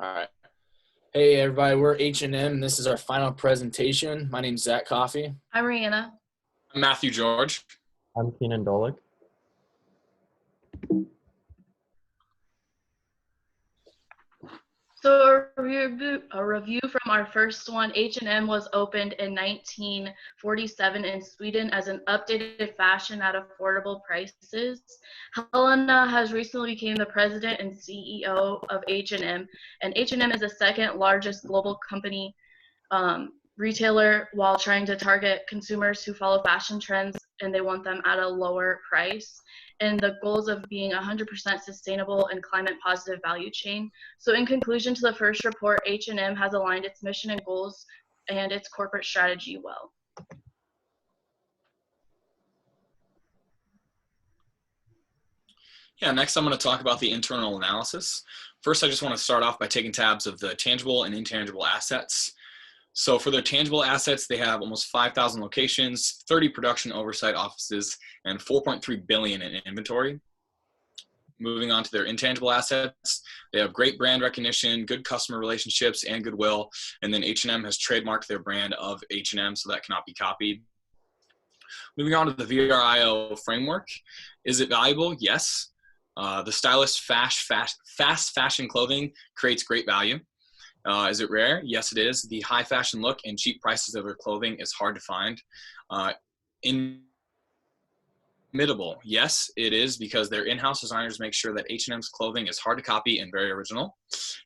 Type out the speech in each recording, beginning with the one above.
All right. Hey, everybody. We're H&M, and this is our final presentation. My name's Zach Coffey. I'm Rihanna. I'm Matthew George. I'm Keenan Dolick. So a review from our first one. H&M was opened in 1947 in Sweden as an updated fashion at affordable prices. Helena has recently become the president and CEO of H&M, and H&M is the second largest global company retailer while trying to target consumers who follow fashion trends and they want them at a lower price, and the goals of being 100% sustainable and climate positive value chain. So in conclusion to the first report, H&M has aligned its mission and goals and its corporate strategy well. Yeah, next I'm going to talk about the internal analysis. First, I just want to start off by taking tabs of the tangible and intangible assets. So for their tangible assets, they have almost 5,000 locations, 30 production oversight offices, and 4.3 billion in inventory. Moving on to their intangible assets, they have great brand recognition, good customer relationships, and goodwill. And then H&M has trademarked their brand of H&M, so that cannot be copied. Moving on to the VRIO framework, is it valuable? Yes. The stylish fast fashion clothing creates great value. Is it rare? Yes, it is. The high fashion look and cheap prices of their clothing is hard to find. Imitable, yes, it is, because their in-house designers make sure that H&M's clothing is hard to copy and very original.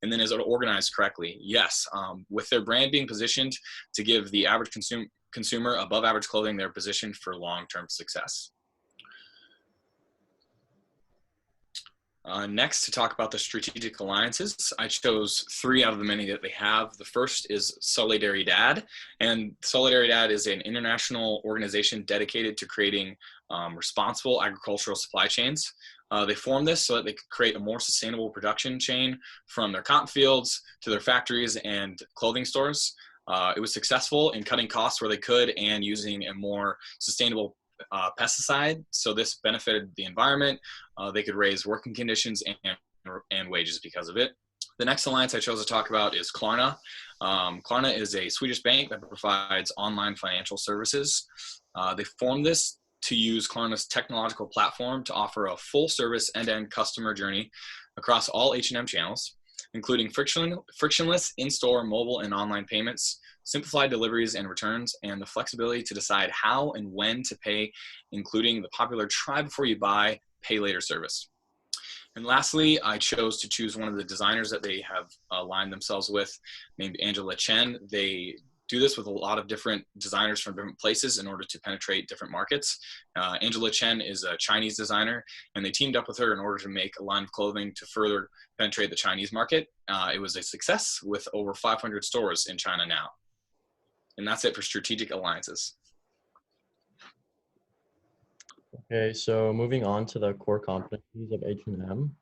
And then is it organized correctly? Yes. With their brand being positioned to give the average consumer above average clothing, they're positioned for long-term success. Next, to talk about the strategic alliances, I chose 3 out of the many that they have. The first is Solidaridad, and Solidaridad is an international organization dedicated to creating responsible agricultural supply chains. They formed this so that they could create a more sustainable production chain from their cotton fields to their factories and clothing stores. It was successful in cutting costs where they could and using a more sustainable pesticide, so this benefited the environment. They could raise working conditions and wages because of it. The next alliance I chose to talk about is Klarna. Klarna is a Swedish bank that provides online financial services. They formed this to use Klarna's technological platform to offer a full service end-to-end customer journey across all H&M channels, including frictionless in-store, mobile, and online payments, simplified deliveries and returns, and the flexibility to decide how and when to pay, including the popular try before you buy, pay later service. And lastly, I chose to choose one of the designers that they have aligned themselves with, named Angela Chen. They do this with a lot of different designers from different places in order to penetrate different markets. Angela Chen is a Chinese designer, and they teamed up with her in order to make a line of clothing to further penetrate the Chinese market. It was a success with over 500 stores in China now. And that's it for strategic alliances. Okay, so moving on to the core competencies of H&M.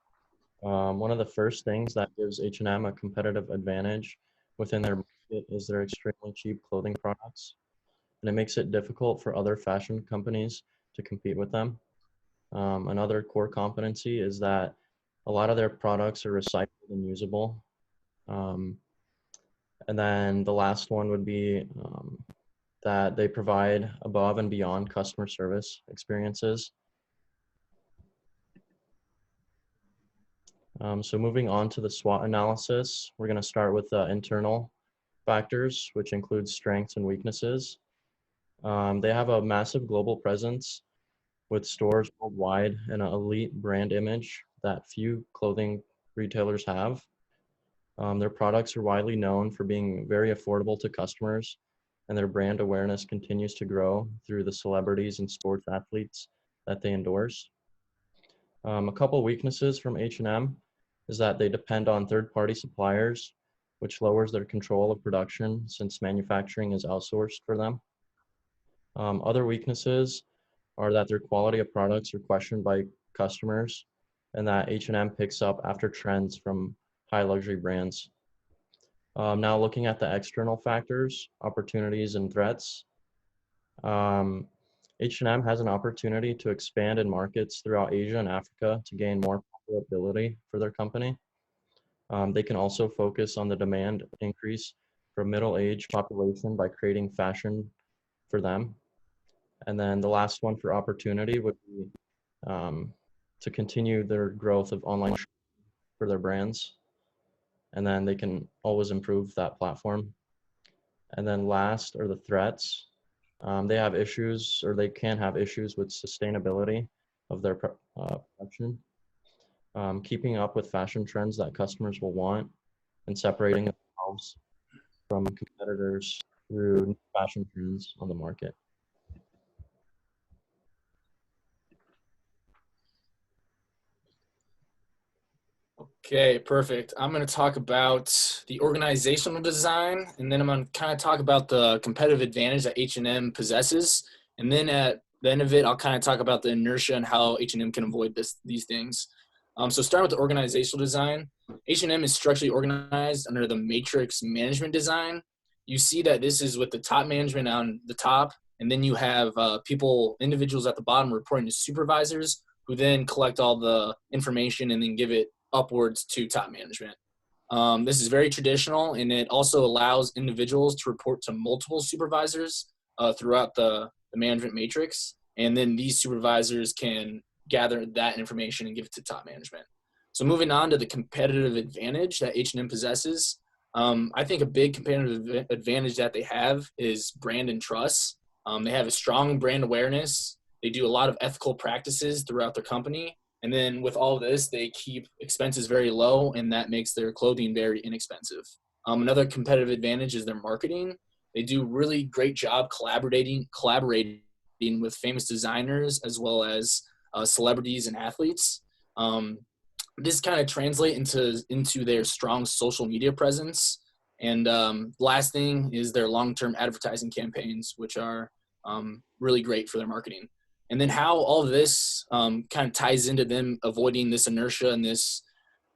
One of the first things that gives H&M a competitive advantage within their market is their extremely cheap clothing products, and it makes it difficult for other fashion companies to compete with them. Another core competency is that a lot of their products are recycled and usable. And then the last one would be that they provide above and beyond customer service experiences. So moving on to the SWOT analysis, we're going to start with the internal factors, which include strengths and weaknesses. They have a massive global presence with stores worldwide and an elite brand image that few clothing retailers have. Their products are widely known for being very affordable to customers, and their brand awareness continues to grow through the celebrities and sports athletes that they endorse. A couple weaknesses from H&M is that they depend on third-party suppliers, which lowers their control of production since manufacturing is outsourced for them. Other weaknesses are that their quality of products are questioned by customers, and that H&M picks up after trends from high luxury brands. Now looking at the external factors, opportunities and threats. H&M has an opportunity to expand in markets throughout Asia and Africa to gain more profitability for their company. They can also focus on the demand increase for middle-aged population by creating fashion for them. And then the last one for opportunity would be to continue their growth of online for their brands. And then they can always improve that platform. And then last are the threats. They have issues, or they can have issues with sustainability of their production, keeping up with fashion trends that customers will want, and separating themselves from competitors through new fashion trends on the market. Okay, perfect. I'm going to talk about the organizational design, and then I'm going to kind of talk about the competitive advantage that H&M possesses. And then at the end of it, I'll kind of talk about the inertia and how H&M can avoid these things. So starting with the organizational design, H&M is structurally organized under the matrix management design. You see that this is with the top management on the top, and then you have individuals at the bottom reporting to supervisors who then collect all the information and then give it upwards to top management. This is very traditional, and it also allows individuals to report to multiple supervisors throughout the management matrix, and then these supervisors can gather that information and give it to top management. So moving on to the competitive advantage that H&M possesses, I think a big competitive advantage that they have is brand and trust. They have a strong brand awareness. They do a lot of ethical practices throughout their company. And then with all of this, they keep expenses very low, and that makes their clothing very inexpensive. Another competitive advantage is their marketing. They do really great job collaborating with famous designers as well as celebrities and athletes. This kind of translate into their strong social media presence. And last thing is their long-term advertising campaigns, which are really great for their marketing. And then how all of this kind of ties into them avoiding this inertia and this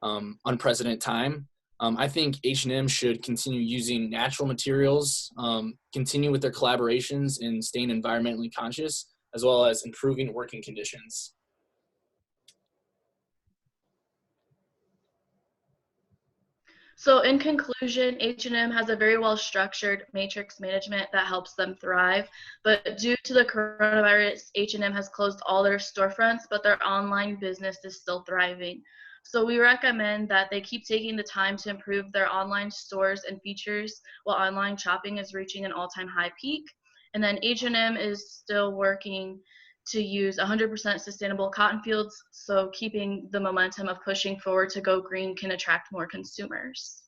unprecedented time. I think H&M should continue using natural materials, continue with their collaborations and staying environmentally conscious, as well as improving working conditions. So in conclusion, H&M has a very well-structured matrix management that helps them thrive. But due to the coronavirus, H&M has closed all their storefronts, but their online business is still thriving. So we recommend that they keep taking the time to improve their online stores and features while online shopping is reaching an all-time high peak. And then H&M is still working to use 100% sustainable cotton fields, so keeping the momentum of pushing forward to go green can attract more consumers.